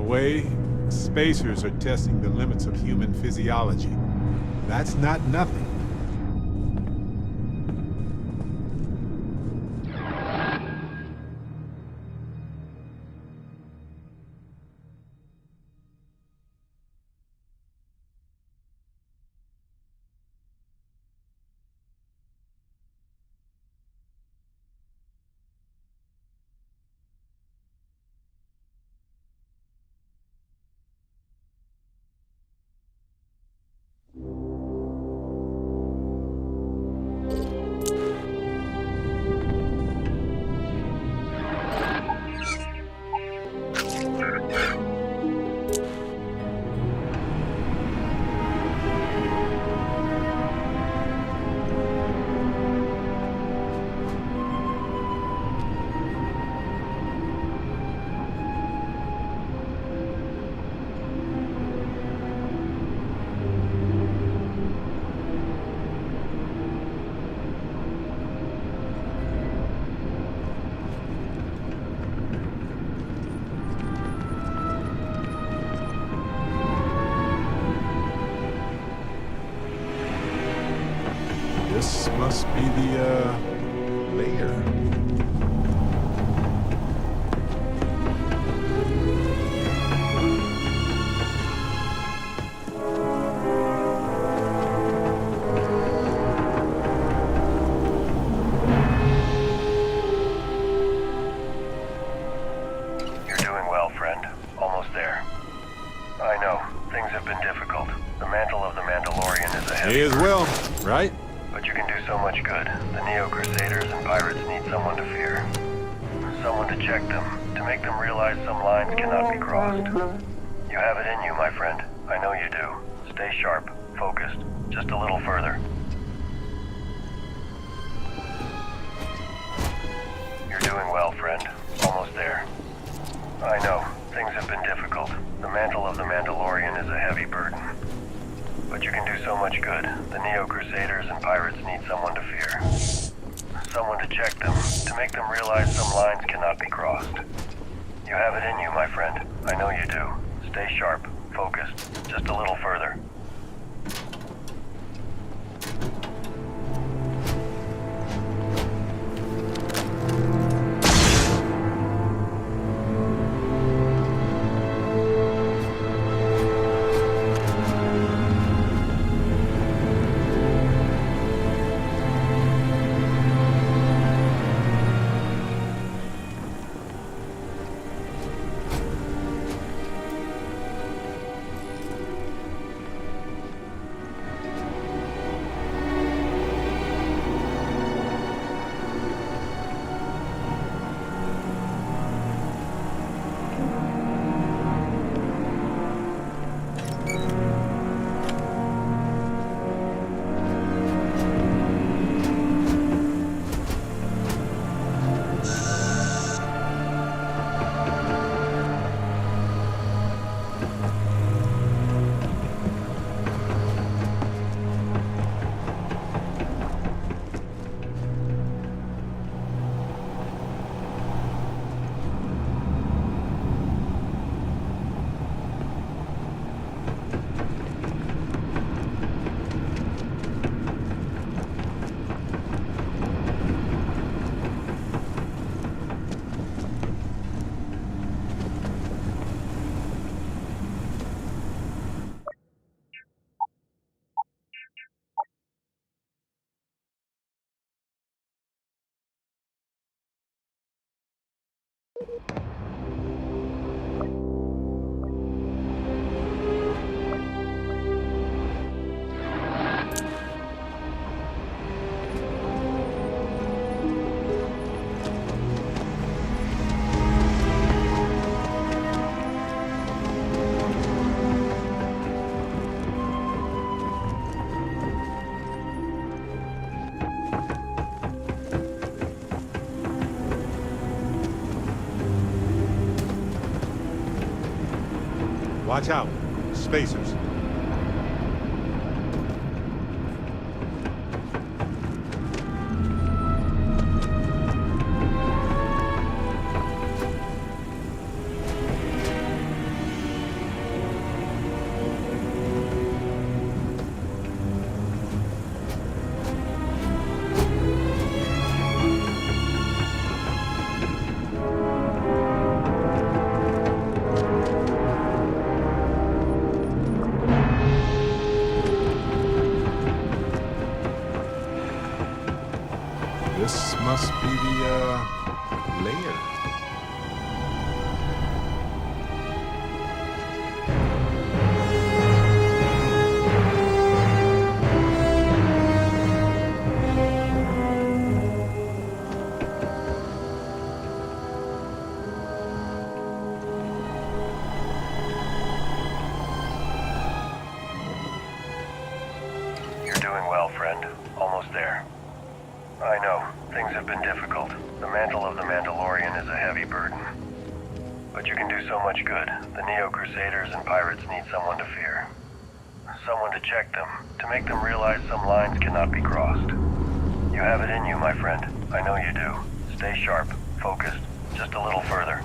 way, spacers are testing the limits of human physiology. That's not nothing. This must be the, layer. You're doing well, friend. Almost there. I know, things have been difficult. The mantle of the Mandalorian is ahead. May as well, right? But you can do so much good. The Neo-Crusaders and pirates need someone to fear. Someone to check them, to make them realize some lines cannot be crossed. You have it in you, my friend. I know you do. Stay sharp, focused, just a little further. You're doing well, friend. Almost there. I know, things have been difficult. The mantle of the Mandalorian is a heavy burden. But you can do so much good. The Neo-Crusaders and pirates need someone to fear. Someone to check them, to make them realize some lines cannot be crossed. You have it in you, my friend. I know you do. Stay sharp, focused, just a little further. Watch out. Spacers. must be the, layer. You're doing well, friend. Almost there. I know, things have been difficult. The mantle of the Mandalorian is a heavy burden. But you can do so much good. The Neo-Crusaders and pirates need someone to fear. Someone to check them, to make them realize some lines cannot be crossed. You have it in you, my friend. I know you do. Stay sharp, focused, just a little further.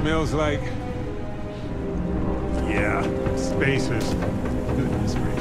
smells like... Yeah, spacers. Goodness gracious.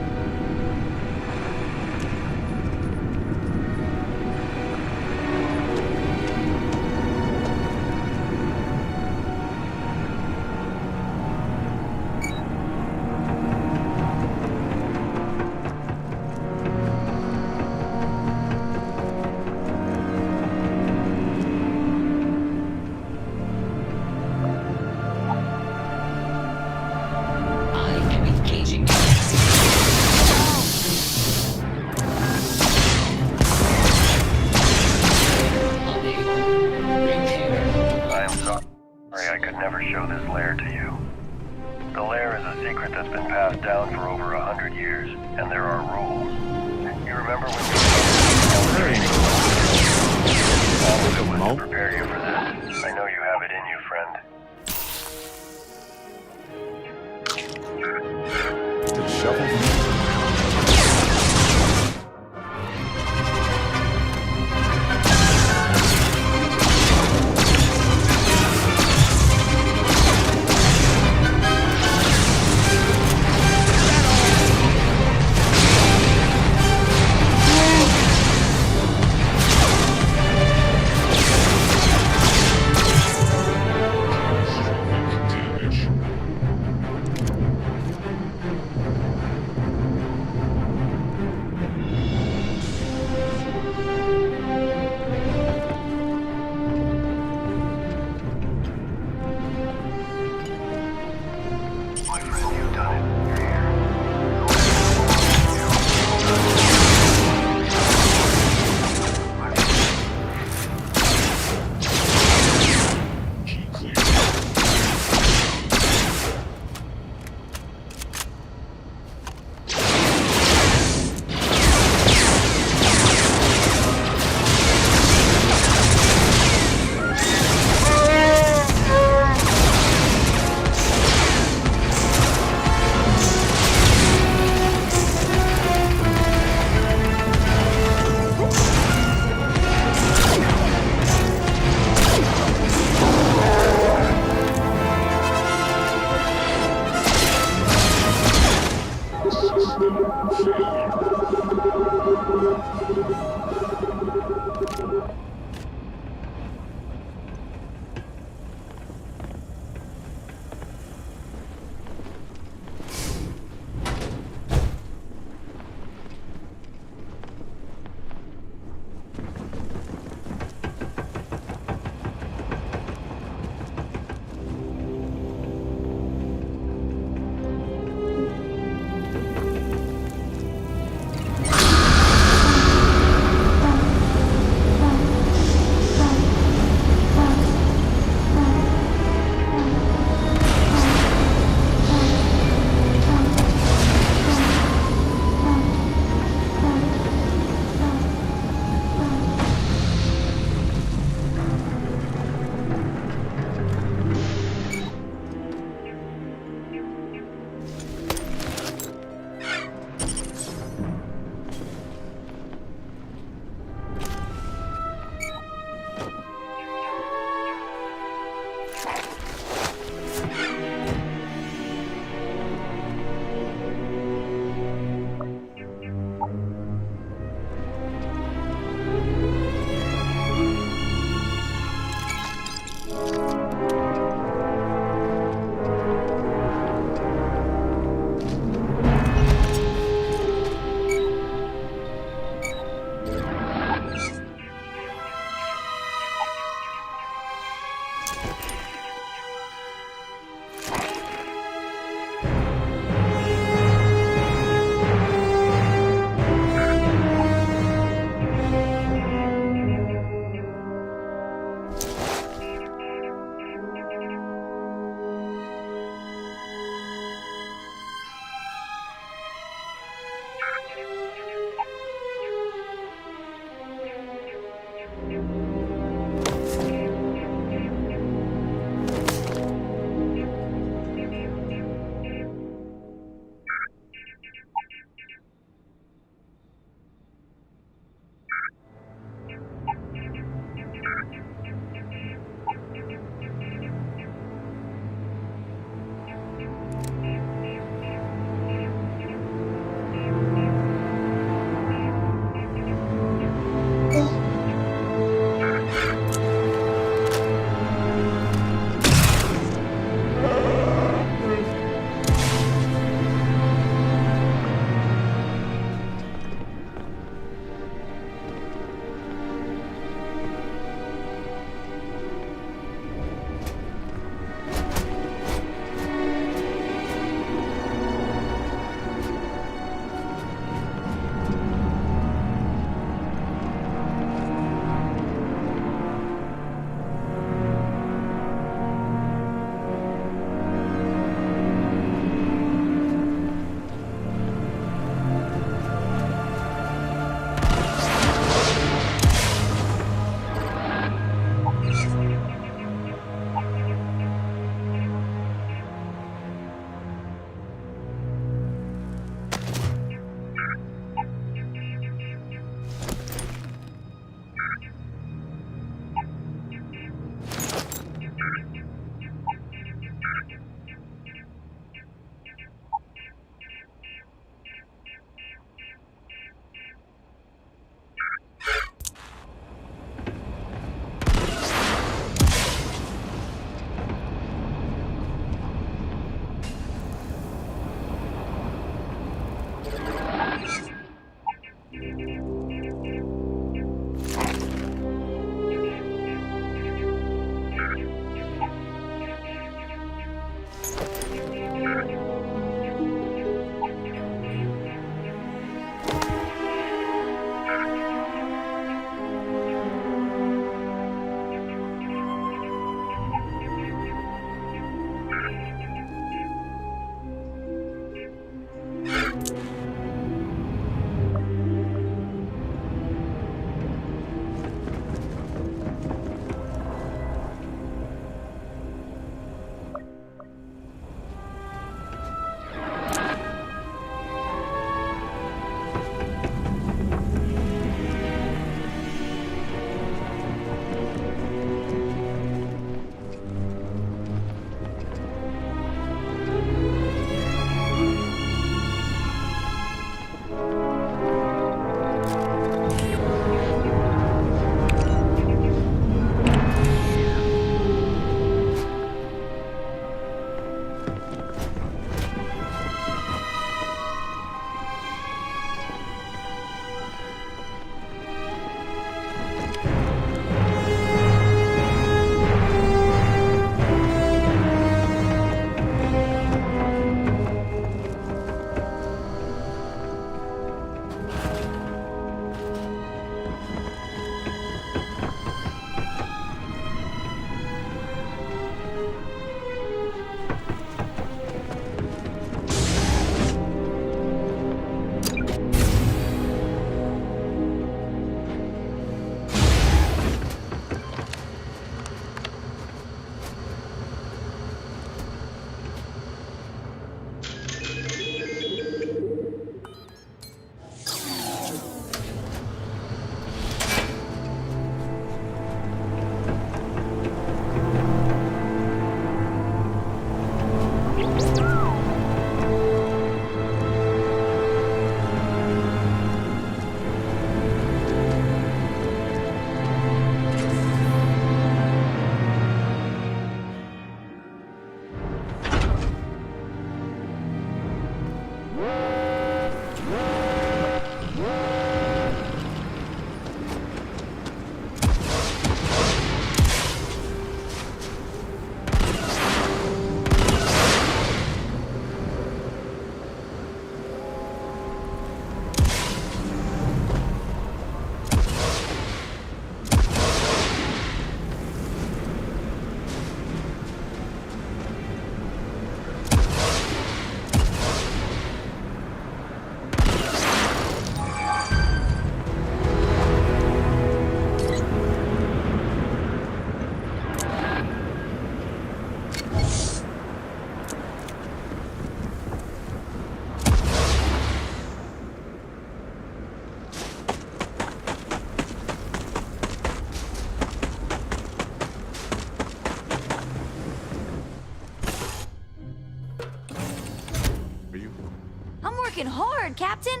Working hard, Captain.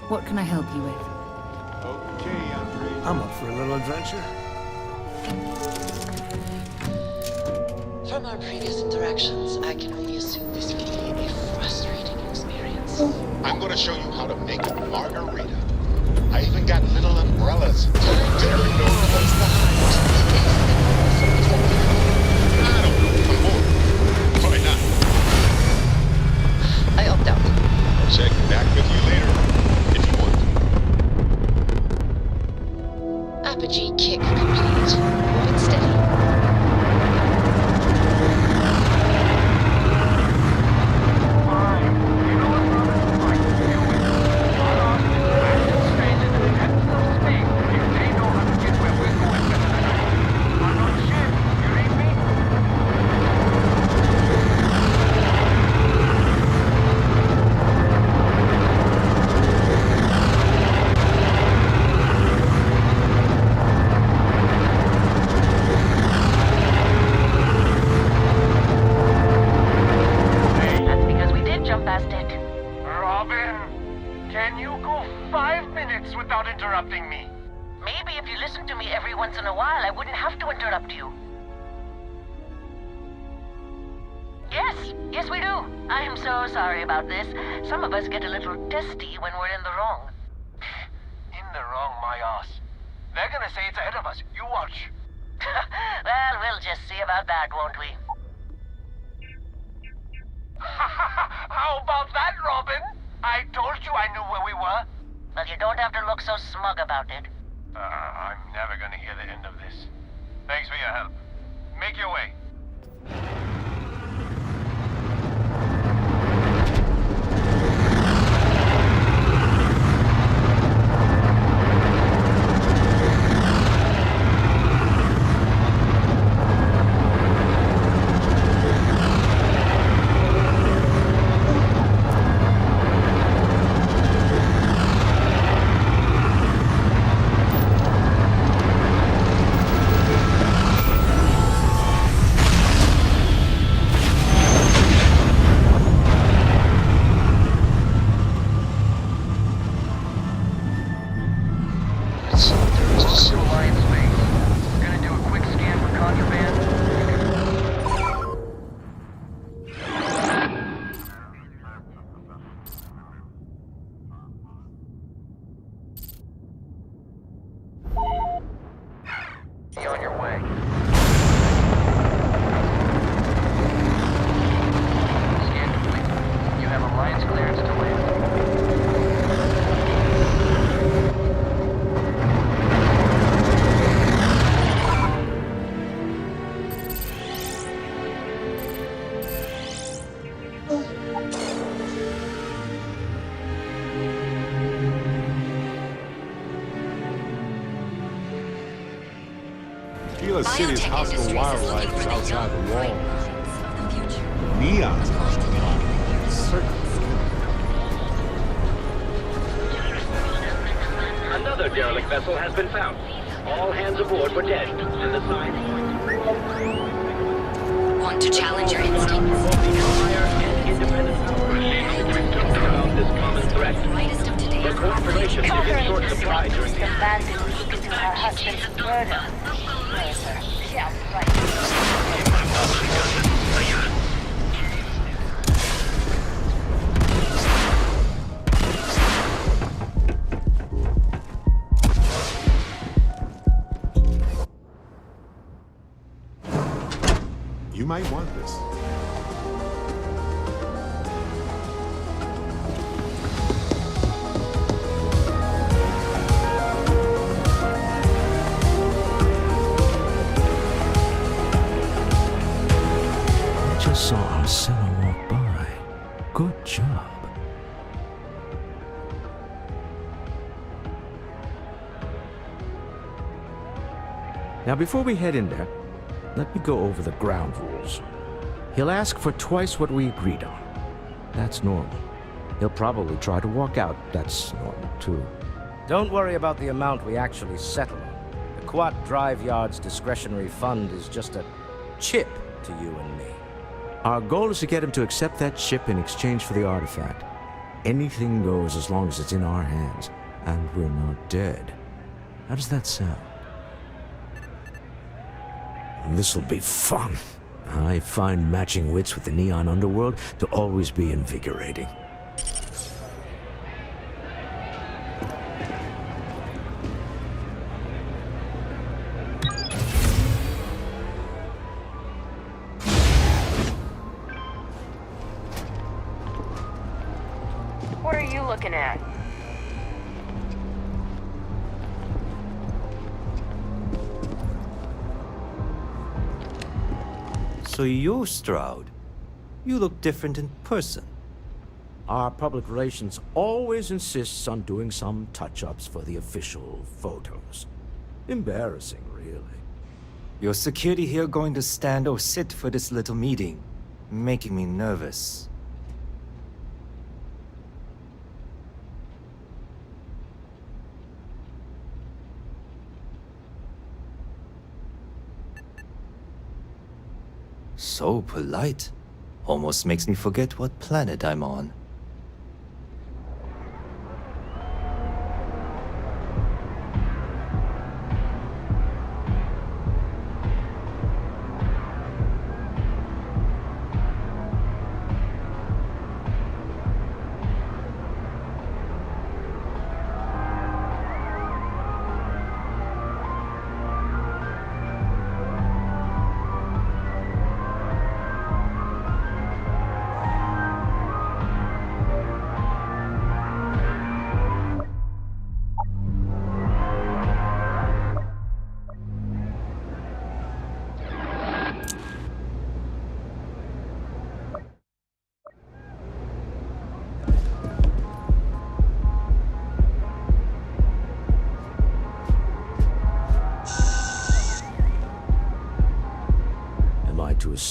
What can I help you with? Okay, Andre. I'm up for a little adventure. From our previous interactions, I can only assume this will be a frustrating experience. I'm gonna show you how to make a margarita. I even got little umbrellas. Time to move towards the heart. I don't know. I'm bored. Probably not. I opt out. I'll check back with you later, if you want. Apogee kick complete. Moving steady. We're all Robin, can you go 5 minutes without interrupting me? Maybe if you listened to me every once in a while, I wouldn't have to interrupt you. Yes, we do. I am so sorry about this. Some of us get a little testy when we're in the wrong. In the wrong, my ass. They're gonna say it's ahead of us. You watch. Well, we'll just see about that, won't we? How about that, Robin? I told you I knew where we were. Well, you don't have to look so smug about it. I'm never gonna hear the end of this. Thanks for your help. Make your way. Be on your way. Scan complete. You have Alliance clearance to land. Gila City's Biotech hostile Industries is wildlife looking is for the outside young the wall. minds of the future. Neon's Another derelict vessel has been found. All hands aboard were dead, and the sign Want to challenge your instincts? empire and independent powers around this common threat. Brightest of today's The cooperation is in short supply during The bandit look into her husband's murder. No, sir. Yeah, right. You might want this. Just saw Arcella walk by. Good job. Now, before we head in there, let me go over the ground rules. He'll ask for twice what we agreed on. That's normal. He'll probably try to walk out. That's normal, too. Don't worry about the amount we actually settle on. The Quat Drive Yard's discretionary fund is just a chip to you and me. Our goal is to get him to accept that chip in exchange for the artifact. Anything goes as long as it's in our hands, and we're not dead. How does that sound? This'll be fun. I find matching wits with the neon underworld to always be invigorating. What are you looking at? So you, Stroud, you look different in person. Our public relations always insists on doing some touch-ups for the official photos. Embarrassing, really. Your security here going to stand or sit for this little meeting, making me nervous. So polite. Almost makes me forget what planet I'm on.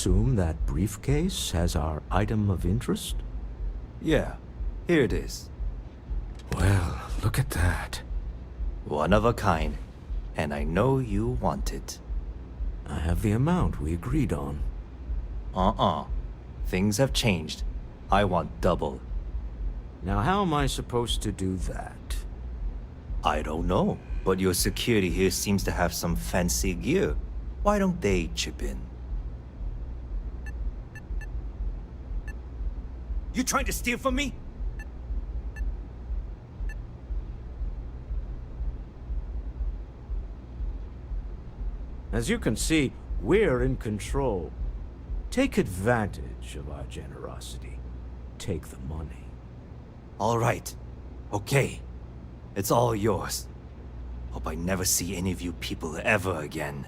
assume that briefcase has our item of interest? Yeah, here it is. Well, look at that. One of a kind, and I know you want it. I have the amount we agreed on. Things have changed. I want double. Now, how am I supposed to do that? I don't know, but your security here seems to have some fancy gear. Why don't they chip in? You trying to steal from me? As you can see, we're in control. Take advantage of our generosity. Take the money. All right. Okay. It's all yours. Hope I never see any of you people ever again.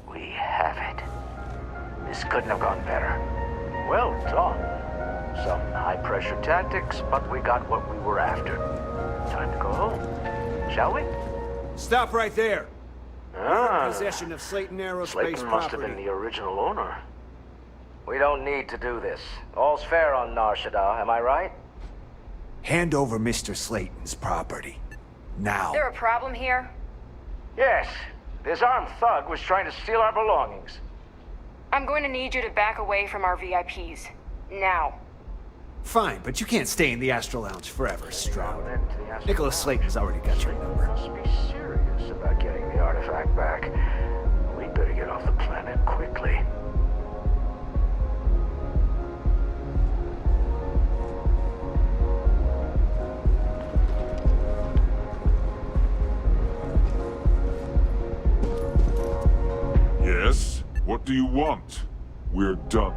We have it. This couldn't have gone better. Well done. Some high-pressure tactics, but we got what we were after. Time to go home, shall we? Stop right there. Ah. Possession of Slayton Aerospace Slayton must have property. been the original owner. We don't need to do this. All's fair on Nar Shaddaa, am I right? Hand over Mr. Slayton's property. Now. Is there a problem here? Yes. This armed thug was trying to steal our belongings. I'm going to need you to back away from our VIPs. Now. Fine, but you can't stay in the Astro Lounge forever, Stroud. Then to the Astro Nicholas Lounge. Slayton's already got your number. Must be serious about getting the artifact back. We'd better get off the planet quickly. Yes? What do you want? We're done.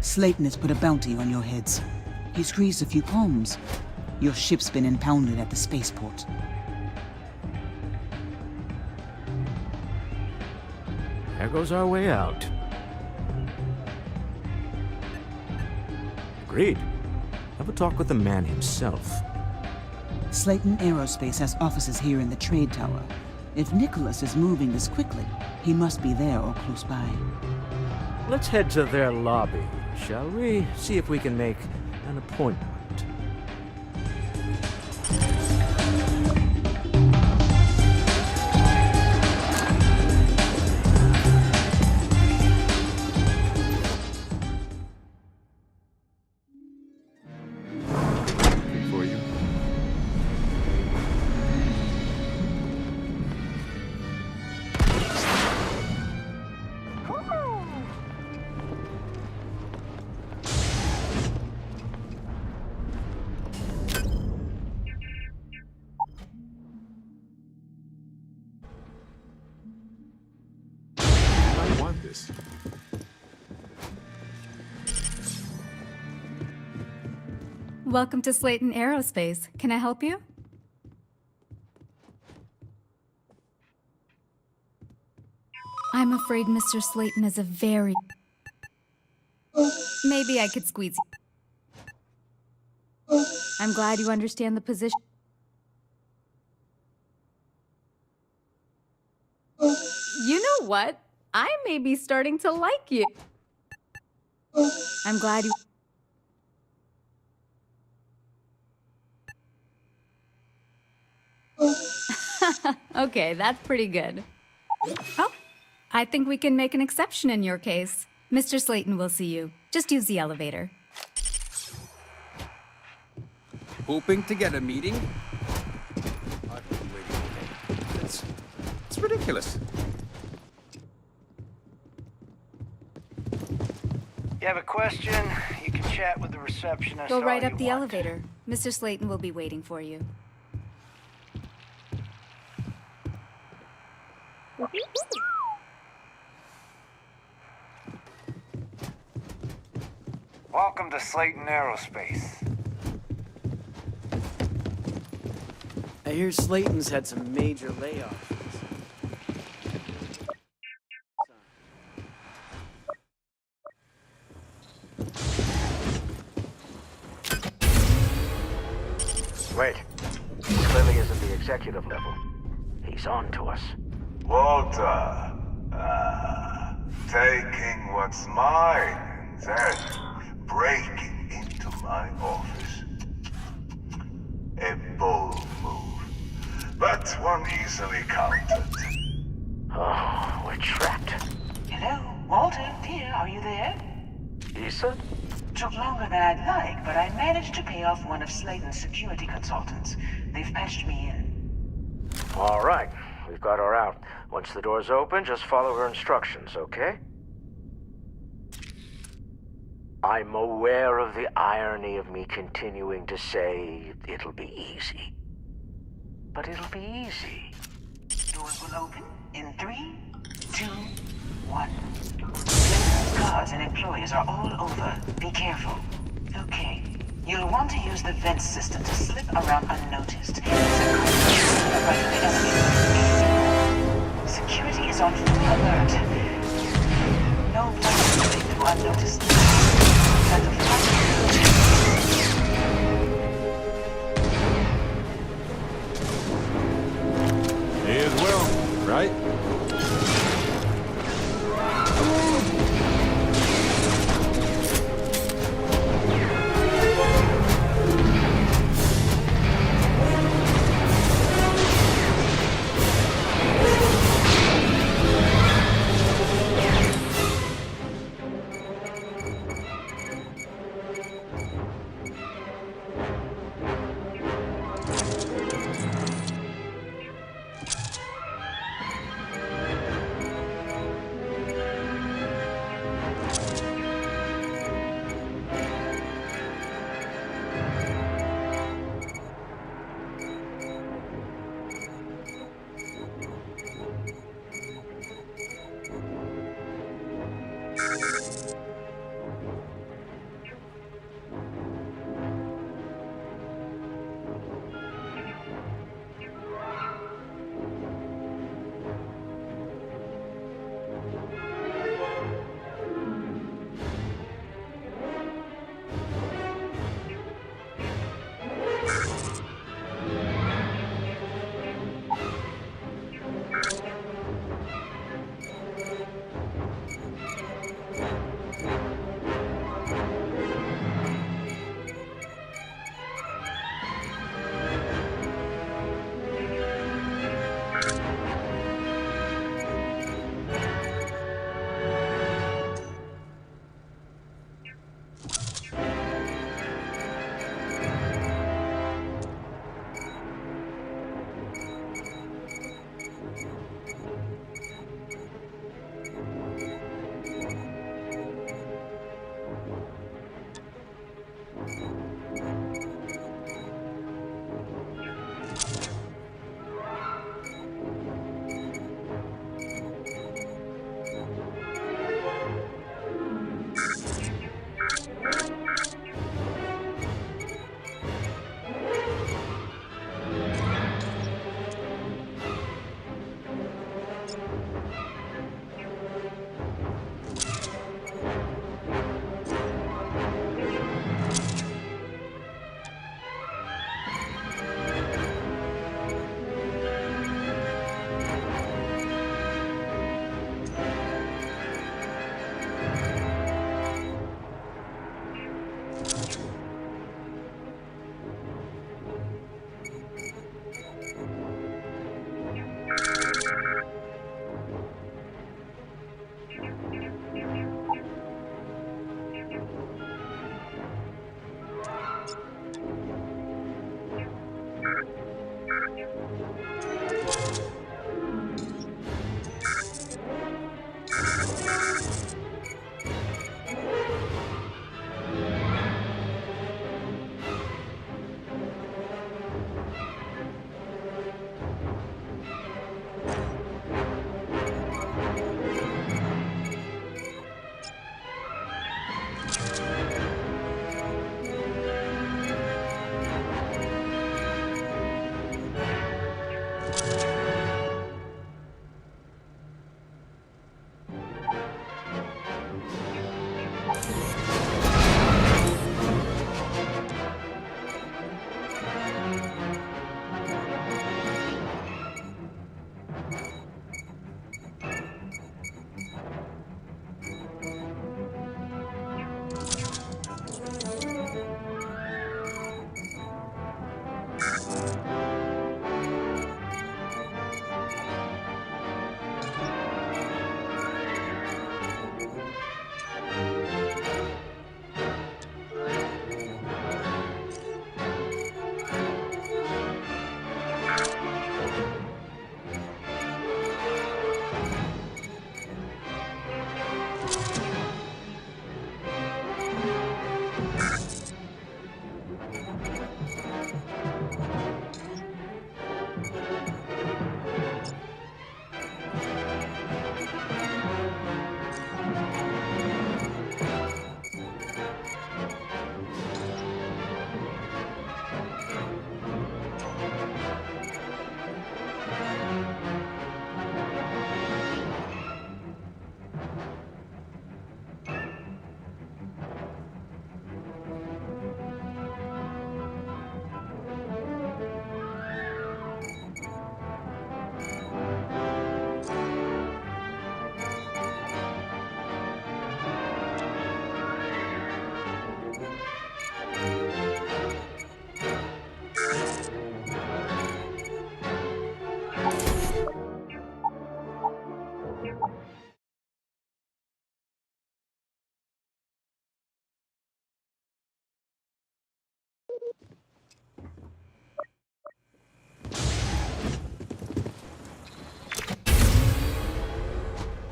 Slayton has put a bounty on your heads. He's greased a few palms. Your ship's been impounded at the spaceport. There goes our way out. Agreed. Have a talk with the man himself. Slayton Aerospace has offices here in the trade tower. If Nicholas is moving this quickly, he must be there or close by. Let's head to their lobby, shall we? See if we can make an appointment. For you. I want this. Welcome to Slayton Aerospace. Can I help you? I'm afraid Mr. Slayton is a very... Maybe I could squeeze you. I'm glad you understand the position. You know what? I may be starting to like you. I'm glad you... Okay, that's pretty good. Oh, I think we can make an exception in your case. Mr. Slayton will see you. Just use the elevator. Hoping to get a meeting? I've been waiting for this. It's ridiculous. You have a question? You can chat with the receptionist. Go right all up you the want. elevator. Mr. Slayton will be waiting for you. Welcome to Slayton Aerospace. I hear Slayton's had some major layoffs. Wait. He clearly isn't the executive level. He's on to us. Walter, taking what's mine and then breaking into my office. A bold move, but one easily countered. Oh, we're trapped. Hello, Walter, dear, are you there? Issa? Took longer than I'd like, but I managed to pay off one of Slayton's security consultants. They've patched me in. All right. We've got her out. Once the door's open, just follow her instructions, okay? I'm aware of the irony of me continuing to say it'll be easy. But it'll be easy. Doors will open in 3, 2, 1. Slayton's guards and employees are all over. Be careful. Okay. You'll want to use the vent system to slip around unnoticed. Security is on full alert. No place to slip through unnoticed. May as well, right?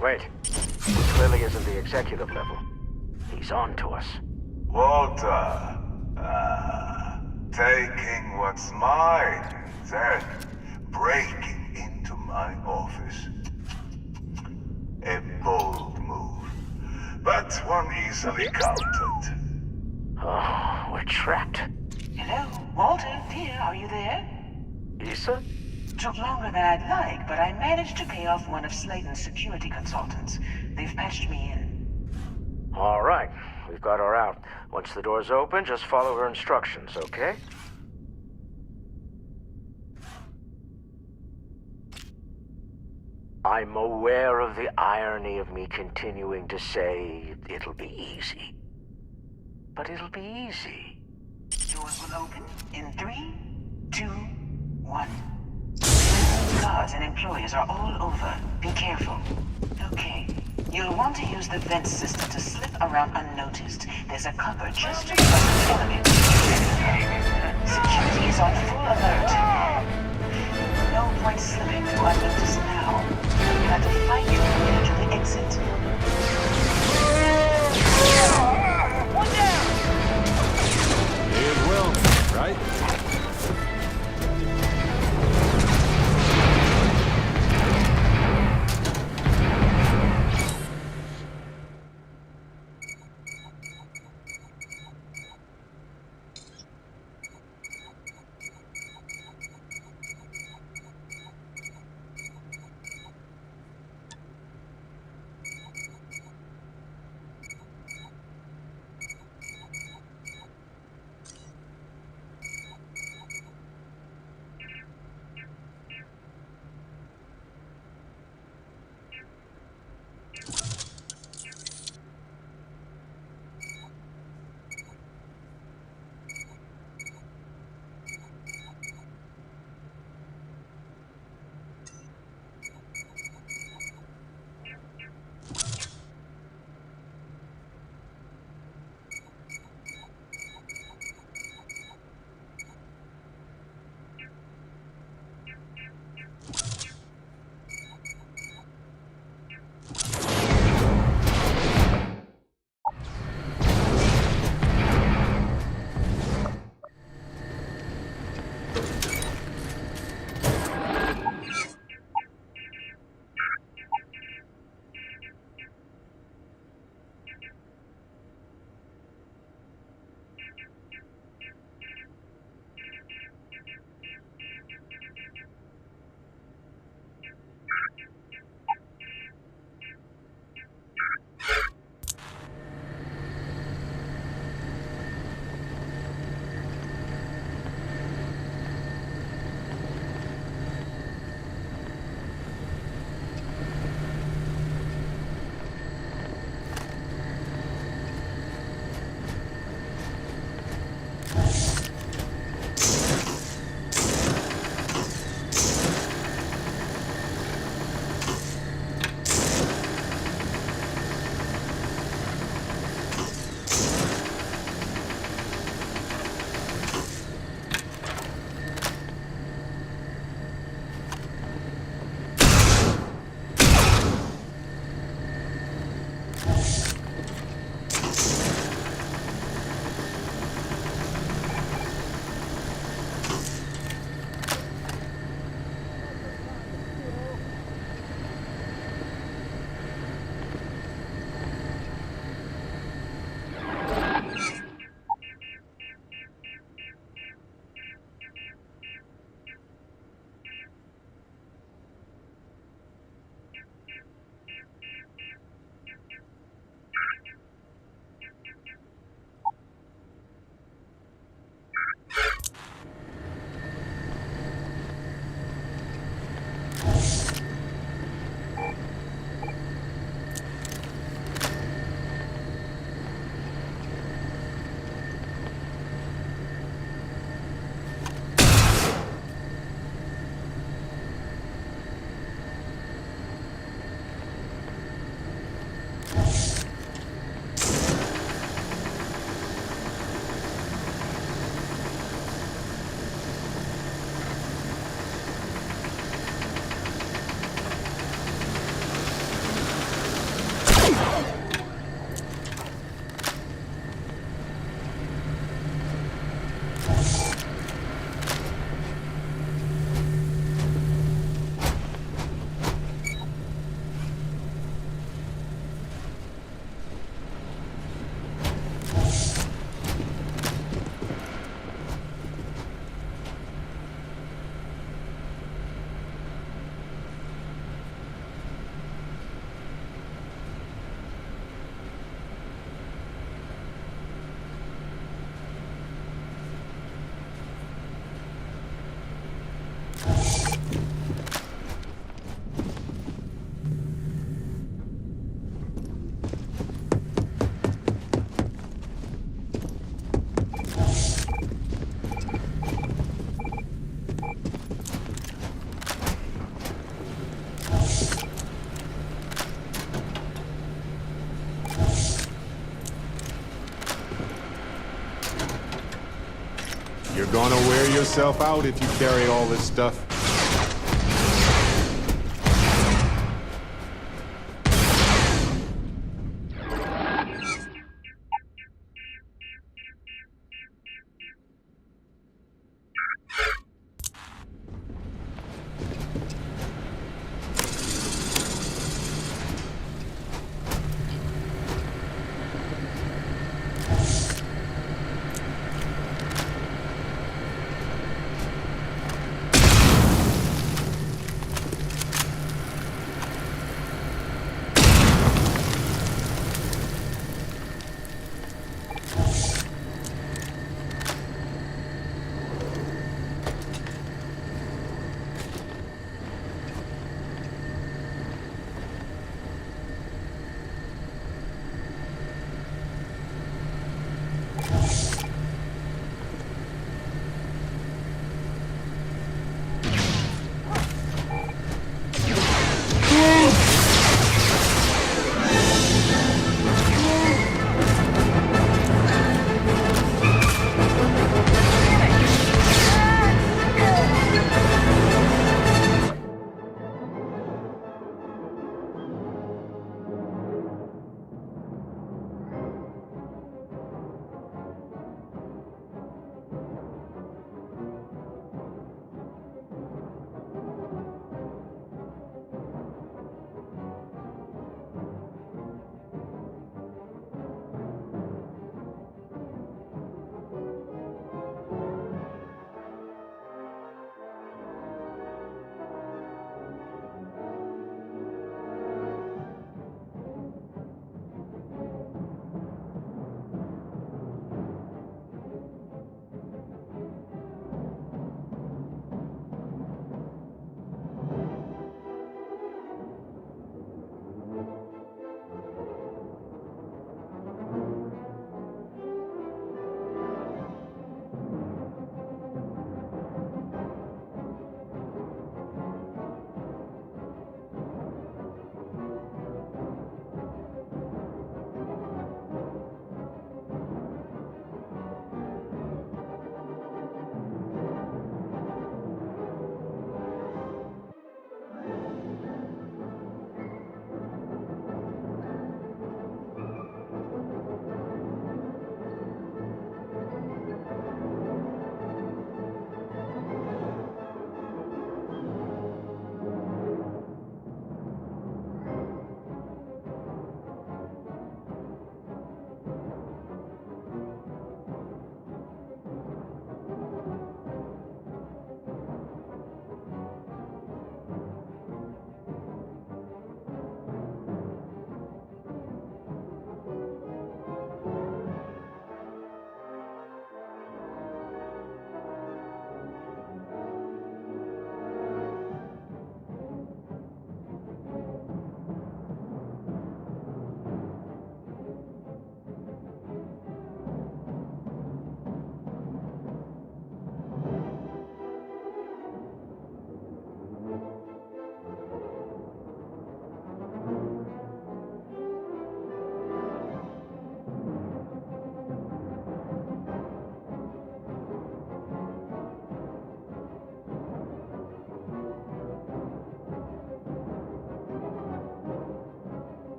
Wait. He clearly isn't the executive level. He's on to us. Walter. Taking what's mine, then breaking into my office. A bold move, but one easily countered. Oh, we're trapped. Hello, Walter, dear, are you there? Issa? Took longer than I'd like, but I managed to pay off one of Slayton's security consultants. They've patched me in. All right. We've got her out. Once the door's open, just follow her instructions, okay? I'm aware of the irony of me continuing to say it'll be easy. But it'll be easy. Doors will open in 3, 2, 1. Slayton's guards and employees are all over. Be careful. Okay. You'll want to use the vent system to slip around unnoticed. There's a cupboard just above the elevator. Security is on full alert. No point slipping through unnoticed now. You have to fight your way to the exit. One down! Here's Will, right? You're gonna wear yourself out if you carry all this stuff.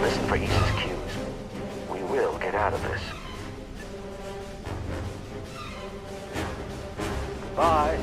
Listen for East's cues. We will get out of this. Goodbye.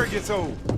Gets old.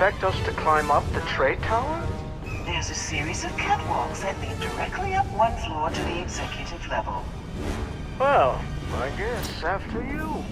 expect us to climb up the trade tower? There's a series of catwalks that lead directly up one floor to the executive level. Well, I guess after you.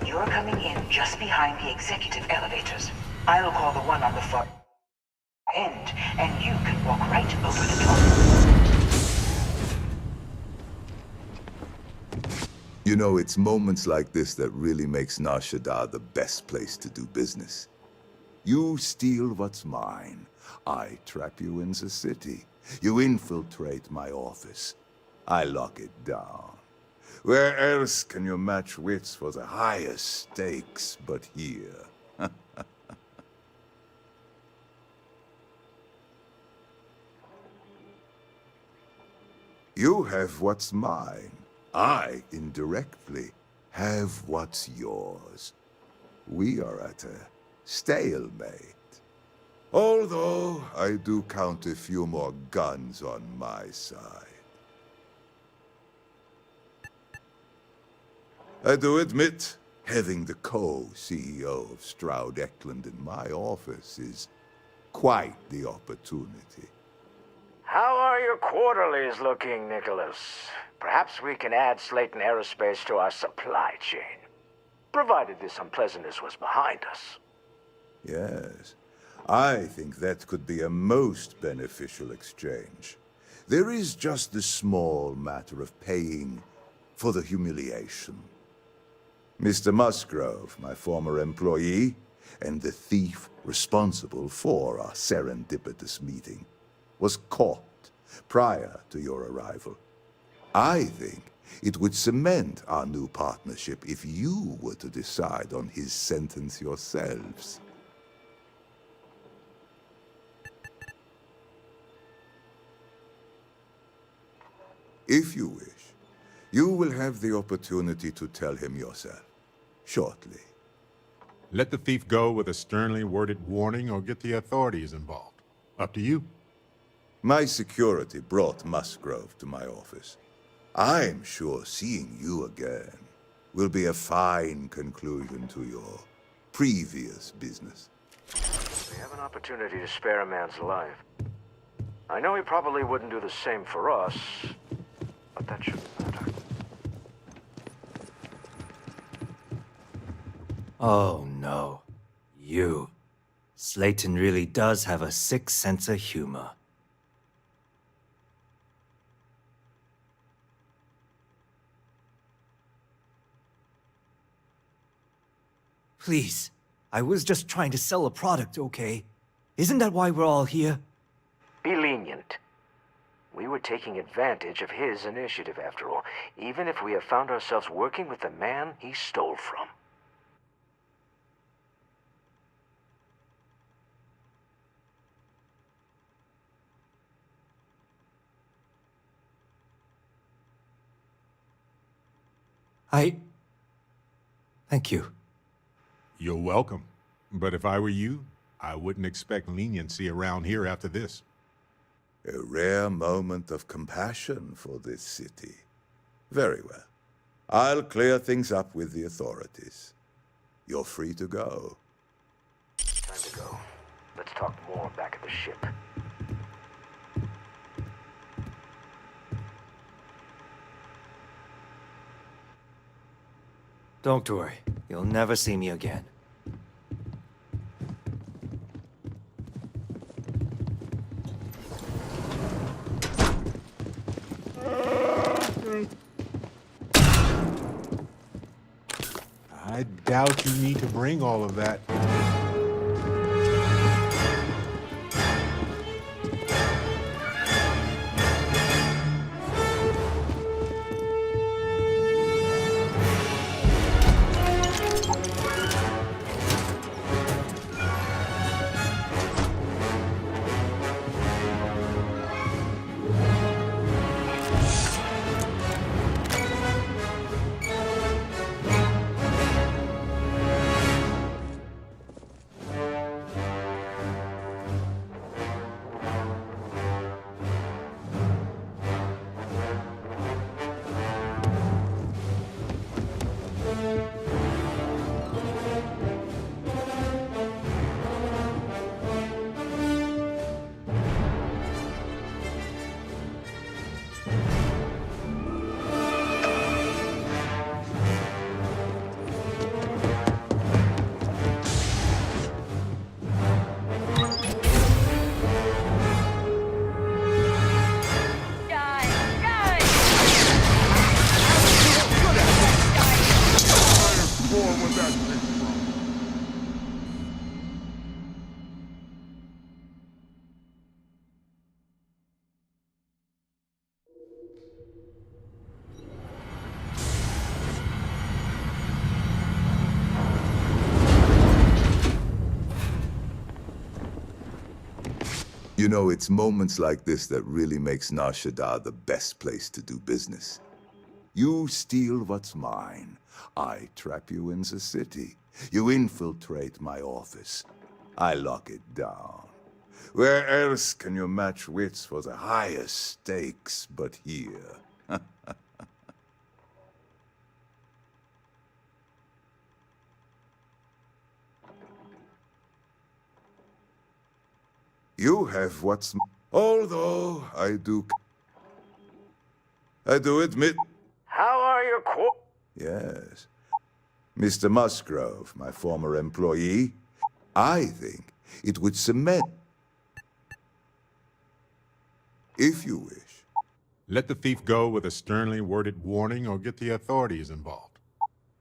You're coming in just behind the executive elevators. I'll call the one on the far end, and you can walk right over the top. You know, it's moments like this that really makes Nar Shaddaa the best place to do business. You steal what's mine. I trap you in the city. You infiltrate my office. I lock it down. Where else can you match wits for the highest stakes but here? You have what's mine. I, indirectly, have what's yours. We are at a stalemate. Although, I do count a few more guns on my side. I do admit, having the co-CEO of Stroud Eklund in my office is quite the opportunity. How are your quarterlies looking, Nicholas? Perhaps we can add Slayton Aerospace to our supply chain, provided this unpleasantness was behind us. Yes, I think that could be a most beneficial exchange. There is just the small matter of paying for the humiliation. Mr. Musgrove, my former employee, and the thief responsible for our serendipitous meeting, was caught prior to your arrival. I think it would cement our new partnership if you were to decide on his sentence yourselves. If you wish, you will have the opportunity to tell him yourself, shortly. Let the thief go with a sternly worded warning or get the authorities involved. Up to you. My security brought Musgrove to my office. I'm sure seeing you again will be a fine conclusion to your previous business. We have an opportunity to spare a man's life. I know he probably wouldn't do the same for us, but that shouldn't matter. Oh no. You. Slayton really does have a sick sense of humor. Please. I was just trying to sell a product, okay? Isn't that why we're all here? Be lenient. We were taking advantage of his initiative, after all, even if we have found ourselves working with the man he stole from. Thank you. You're welcome. But if I were you, I wouldn't expect leniency around here after this. A rare moment of compassion for this city. Very well. I'll clear things up with the authorities. You're free to go. Time to go. Let's talk more back at the ship. Don't worry. You'll never see me again. I doubt you need to bring all of that. You know, it's moments like this that really makes Nar Shaddaa the best place to do business. You steal what's mine. I trap you in the city. You infiltrate my office. I lock it down. Where else can you match wits for the highest stakes but here? You have what's... Although I do admit... How are your Yes. Mr. Musgrove, my former employee, I think it would cement... If you wish. Let the thief go with a sternly worded warning or get the authorities involved.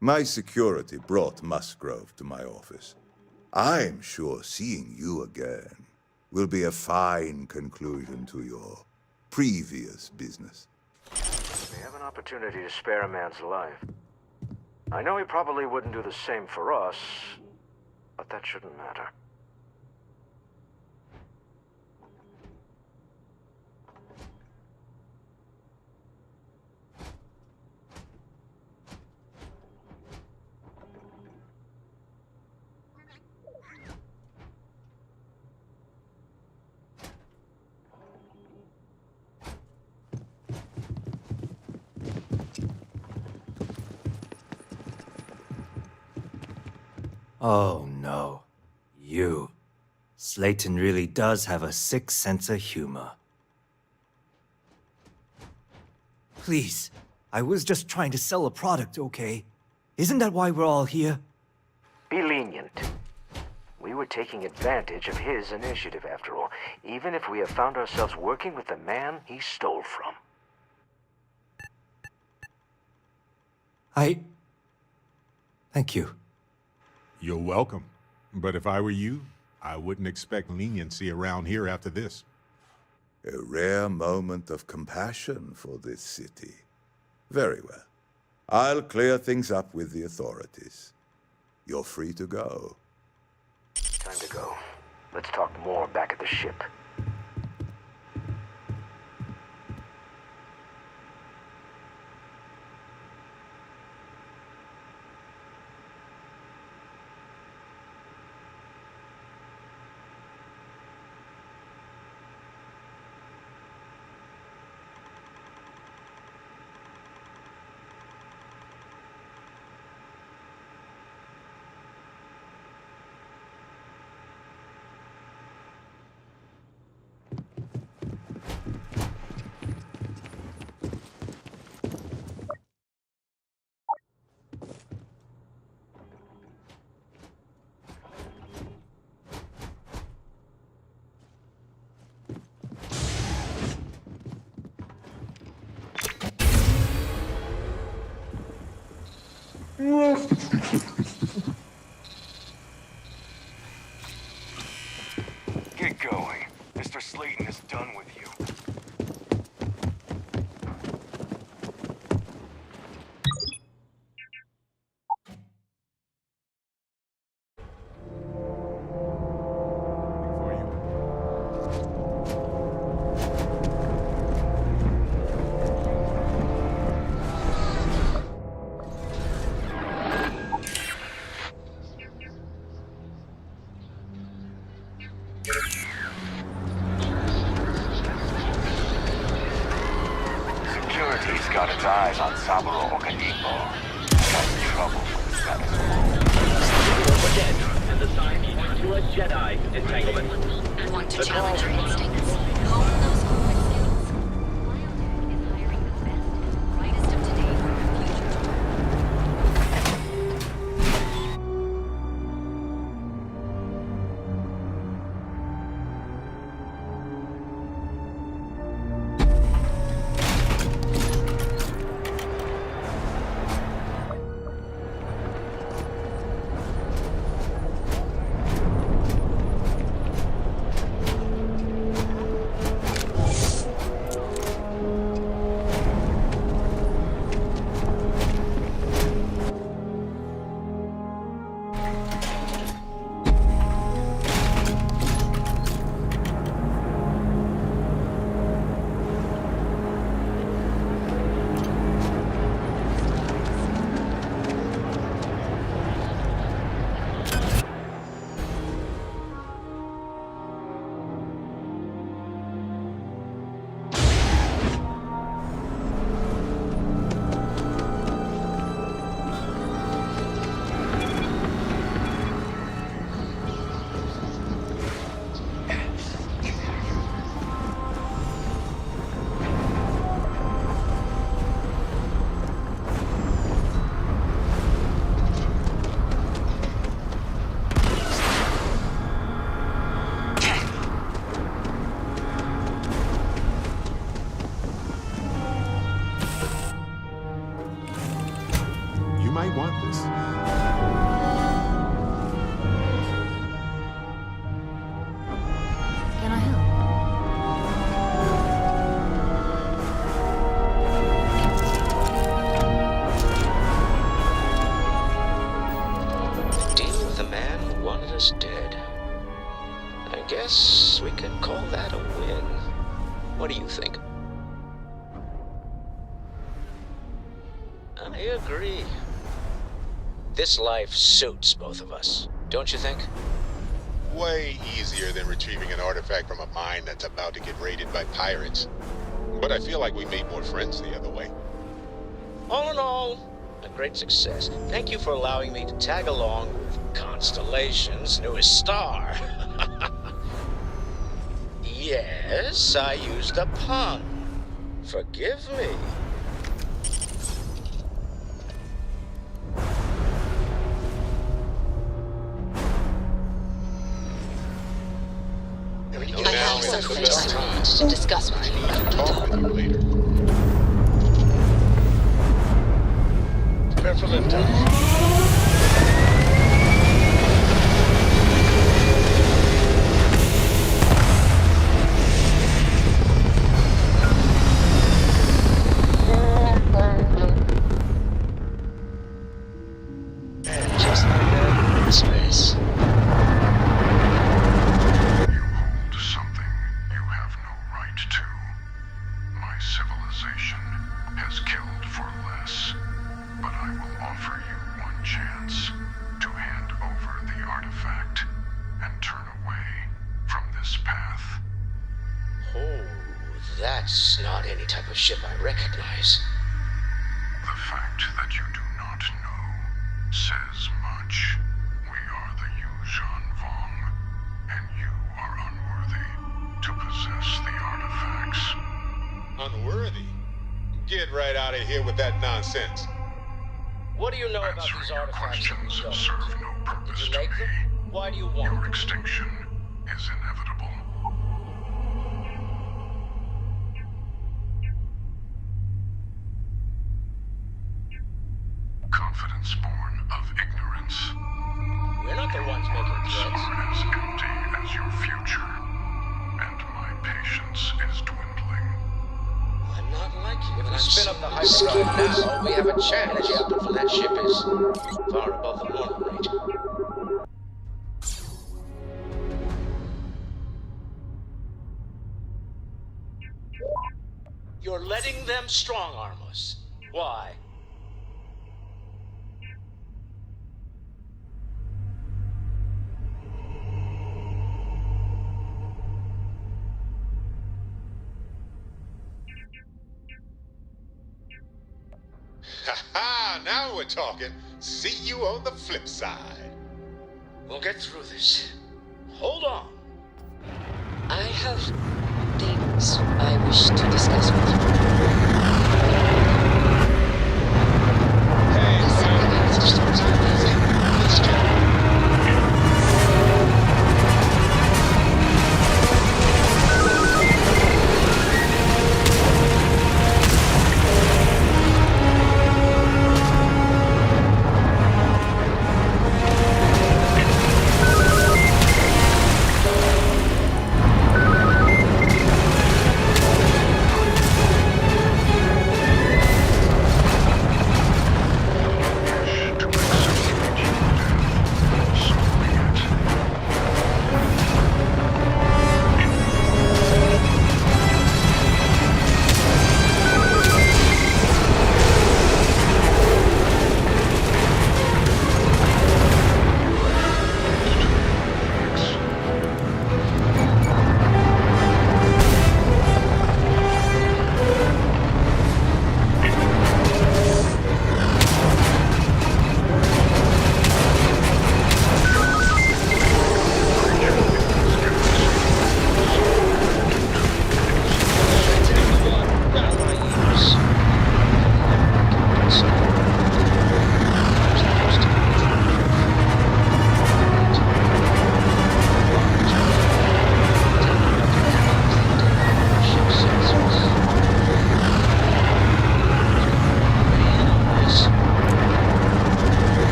My security brought Musgrove to my office. I'm sure seeing you again will be a fine conclusion to your previous business. We have an opportunity to spare a man's life. I know he probably wouldn't do the same for us, but that shouldn't matter. Oh no. You. Slayton really does have a sick sense of humor. Please. I was just trying to sell a product, okay? Isn't that why we're all here? Be lenient. We were taking advantage of his initiative, after all, even if we have found ourselves working with the man he stole from. Thank you. You're welcome. But if I were you, I wouldn't expect leniency around here after this. A rare moment of compassion for this city. Very well. I'll clear things up with the authorities. You're free to go. Time to go. Let's talk more back at the ship. Get going. Mr. Slayton is done with you. Security's got its eyes on Saburo Okanibo. Got trouble with that Again, and the sign points to a Jedi entanglement. Want to challenge your instincts? Hone those coping skills. Biotech is hiring the best and brightest of today for the future. might want this. Can I help? Dealing with a man who wanted us dead. I guess we can call that a win. What do you think? I agree. This life suits both of us, don't you think? Way easier than retrieving an artifact from a mine that's about to get raided by pirates. But I feel like we made more friends the other way. All in all, a great success. Thank you for allowing me to tag along with Constellation's newest star. Yes, I used a pun. Forgive me. just want to discuss with you. Talk with you later. Prepare for liftoff. And just like that, in space. Something you have no right to. My civilization has killed for less, but I will offer you one chance to hand over the artifact and turn away from this path. Oh, that's not any type of ship I recognize. The fact that you do not know says much. We are the Yuuzhan Vong, and you are unworthy to possess the artifacts. Unworthy? Get right out of here with that nonsense. What do you know about these artifacts? Questions serve no purpose Did you to make me. them? Why do you want Your them? extinction is inevitable. Confidence born of ignorance. We're not the ones making Words threats. are as empty as your future, and my patience is dwindling. I'm not like you. If we I'm spin up the so hyperdrive scared. now, we have a chance. Energy output from that ship is far above the normal rate. You're letting them strong-arm us. Why? Ha ha! Now we're talking. See you on the flip side. We'll get through this. Hold on. I have things I wish to discuss with you. Hey, The second answer starts with a question.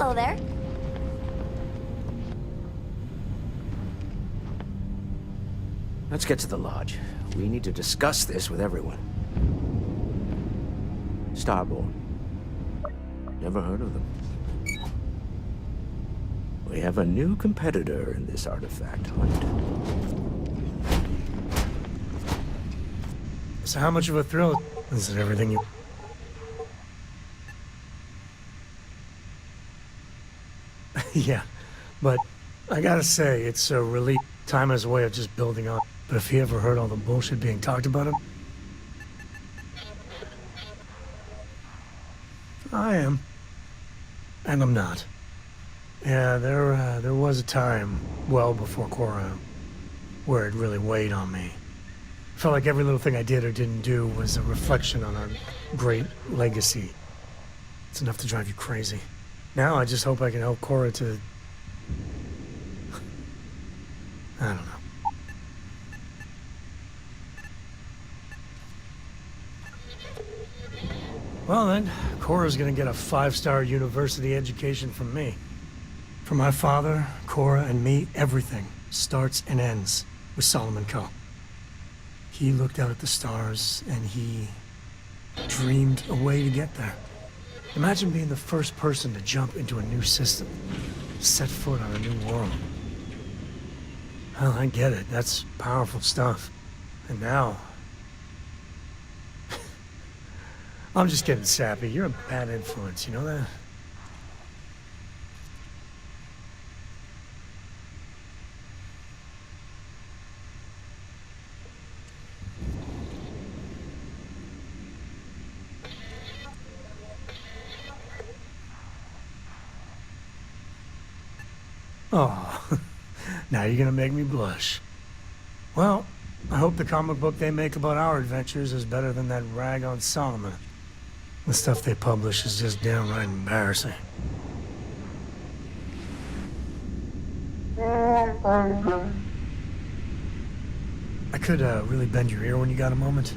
Hello there. Let's get to the lodge. We need to discuss this with everyone. Starborn. Never heard of them. We have a new competitor in this artifact hunt. So how much of a thrill is it everything you... Yeah, but I gotta say, it's a relief. Time has a way of just building up. But if you ever heard all the bullshit being talked about him... I am. And I'm not. Yeah, there was a time, well before Cora, where it really weighed on me. Felt like every little thing I did or didn't do was a reflection on our great legacy. It's enough to drive you crazy. Now I just hope I can help Cora to... I don't know. Well then, Cora's gonna get a 5-star university education from me. For my father, Cora, and me, everything starts and ends with Solomon Co. He looked out at the stars, and he dreamed a way to get there. Imagine being the first person to jump into a new system, set foot on a new world. Well, I get it. That's powerful stuff. And now... I'm just getting sappy. You're a bad influence, you know that? Oh, now you're gonna make me blush. Well, I hope the comic book they make about our adventures is better than that rag on Solomon. The stuff they publish is just downright embarrassing. I could really bend your ear when you got a moment.